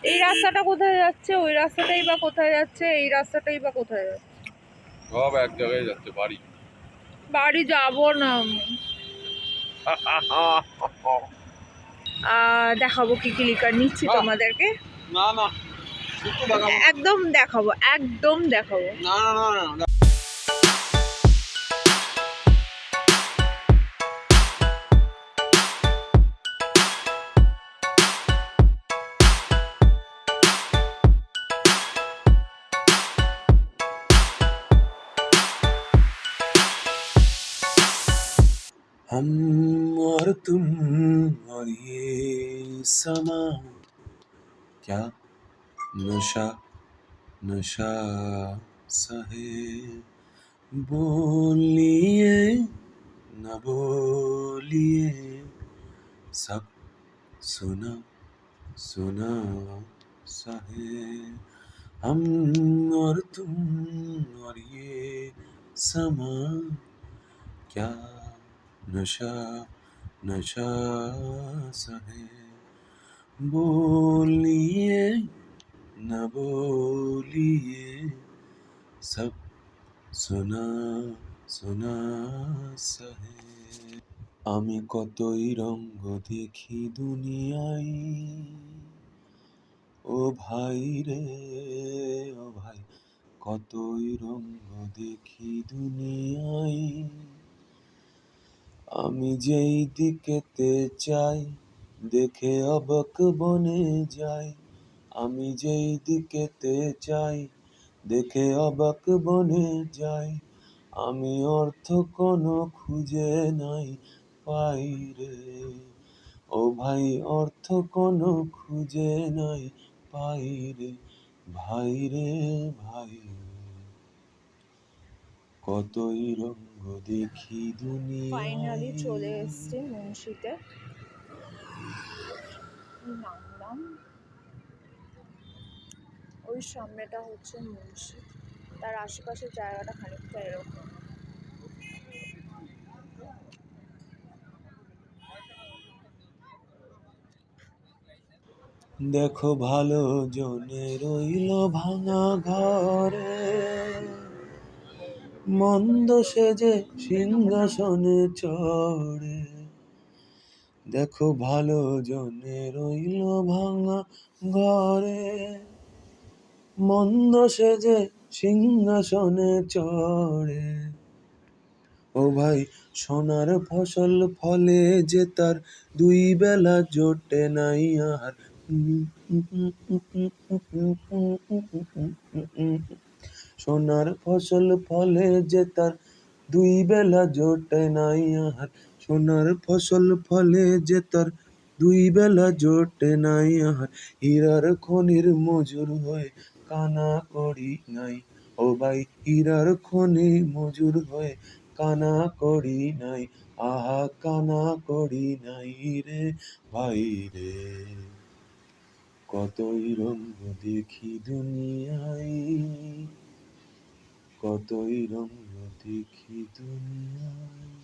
এই রাস্তাটা কোথায় যাচ্ছে, ওই রাস্তাটাই বা কোথায় যাচ্ছে, এই রাস্তাটাই বা কোথায় যাচ্ছে? সব এক জায়গায় যাচ্ছে, বাড়ি। বাড়ি যাব না আমি। দেখাবো কি কি লিকার নিচ্ছি তোমাদেরকে। না না, কিছু দেখাবো না। একদম দেখাবো, একদম দেখাবো। না না না না। हम और तुम और ये समा, क्या नशा नशा सा है, बोलिए न बोलिए सब सुना सुना सा है, हम और तुम और ये समा, क्या नशा नशा सा है, बोलिए न बोलिए सब सुना सुना सा है। আমি কতই রঙ্গ দেখি দুনিয়ায়, ও ভাই রে ও ভাই, কতই রঙ্গ দেখি দুনিয়ায়, আমি যেই দিকেতে চাই দেখে অবাক বনে যাই, আমি যেই দিকেতে চাই দেখে অবাক বনে যাই, আমি অর্থ কোনো খুঁজে নাই পাই রে, ও ভাই অর্থ কোনো খুঁজে নাই পাই রে, ভাই রে ভাই, কতই রঙ্গ দেখি ফাইনালি দুনিয়ায়। চলে এসেছি মুন্সিতে। নামলাম, ওই সামনেটা হচ্ছে মুন্সি, তার আশেপাশের জায়গাটা খানিকটা এরকম। দেখো ভালো জনে রইল ভাঙা ঘরে, মন্দ সেজে সিংহাসনে চড়ে, দেখো ভালো জনে রইল ভাঙা ঘরে, মন্দ সেজে সিংহাসনে চড়ে, ও ভাই সোনার ফসল ফলে যে তার দুই বেলা জোটে নাই আর, সোনার ফসল ফলে যে তার দুই বেলা জোটে নাই আর, সোনার ফসল ফলে যে তার দুই বেলা জোটে নাই আর, হীরার খনির মজুর হয়ে কানা করি নাই, ও ভাই হীরার খনি মজুর হয়ে কানা করি নাই, আহা কানা করি নাই রে ভাই রে, কতই রঙ্গ দেখি দুনিয়ায়, কতই রঙ্গ দেখি দুনিয়ায়।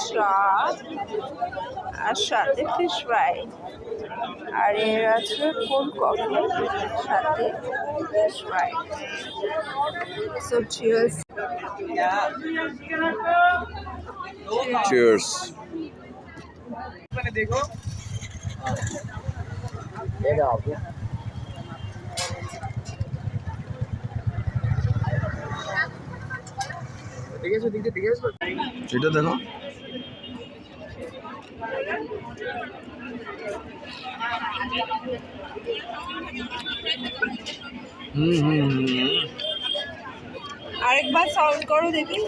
চা আর সাথে ফিশ ফ্রাই, আর এর আছে কোল্ড কফি সাথে fish fry. So cheers. Cheers. देखो এটা দেখো, আরেকবার সাউন্ড করো দেখি।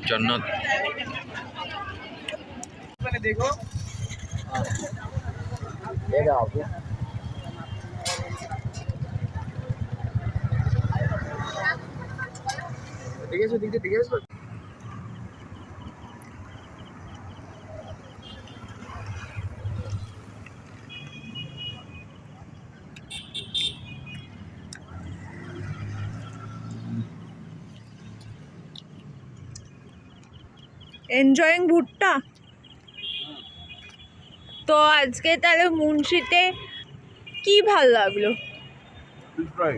জান্নাত। देखो দেখেছো দিকে দেখেছো এনজয়িং ভুট্টা। তো আজকে তাহলে মুন্সিতে কি ভাল লাগলো? Fish fry.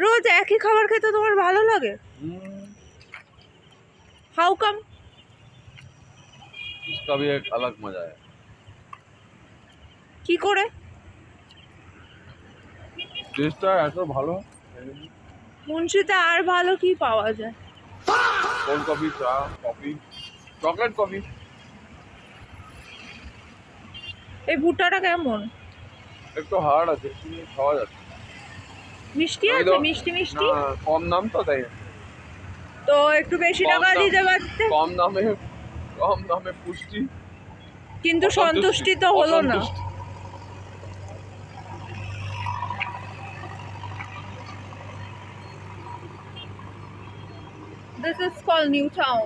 রোজ একই খাবার খেতে তোমার ভালো লাগে? How come? इसका भी एक अलग मजा है। কি করে? টেস্টটা এত ভালো। মুন্সিতে আর ভালো কি পাওয়া যায়? কোল্ড কফি, চা, কফি, চকলেট কফি। এই ভুট্টাটা কেমন? একটু হার্ড আছে, খাওয়া যাচ্ছে। মিষ্টি আছে? মিষ্টি মিষ্টি? না, কম দাম তো তাই। তো একটু বেশি কম টাকা দাম। দিতে পারতে। কম দামে পুষ্টি, কিন্তু সন্তুষ্টি তো হলো না। অসন্তুষ্টি। This is called New Town.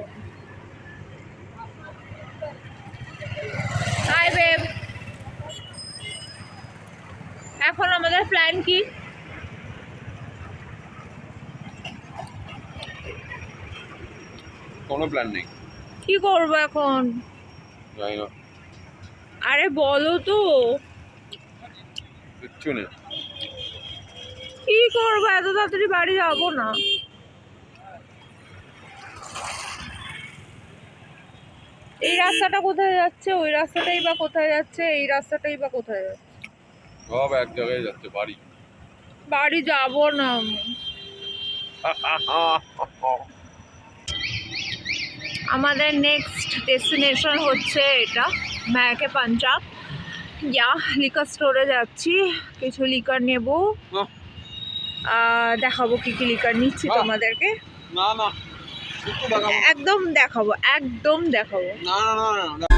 Hi babe. এখন আমাদের প্ল্যান কি? কোনো প্ল্যান নেই, কি করবো এখন? জানি না, আরে বলো তো। কিচ্ছু নেই। কি করবো, এত তাড়াতাড়ি বাড়ি যাবো না। এই রাস্তাটা কোথায় যাচ্ছে, ওই রাস্তাটাই বা কোথায় যাচ্ছে, এই রাস্তাটাই বা কোথায় যাচ্ছে? সব এক জায়গায় যাচ্ছে, বাড়ি। বাড়ি যাবো না আমি। আমাদের নেক্সট ডেস্টিনেশন হচ্ছে এটা, ম্যাকে পাঞ্জাব। লিকার স্টোরে যাচ্ছি, কিছু লিকার নেব, দেখাবো কি কি লিকার নিচ্ছি তোমাদেরকে। না না, একটু দেখাবো। একদম দেখাবো, একদম দেখাবো। না না না না।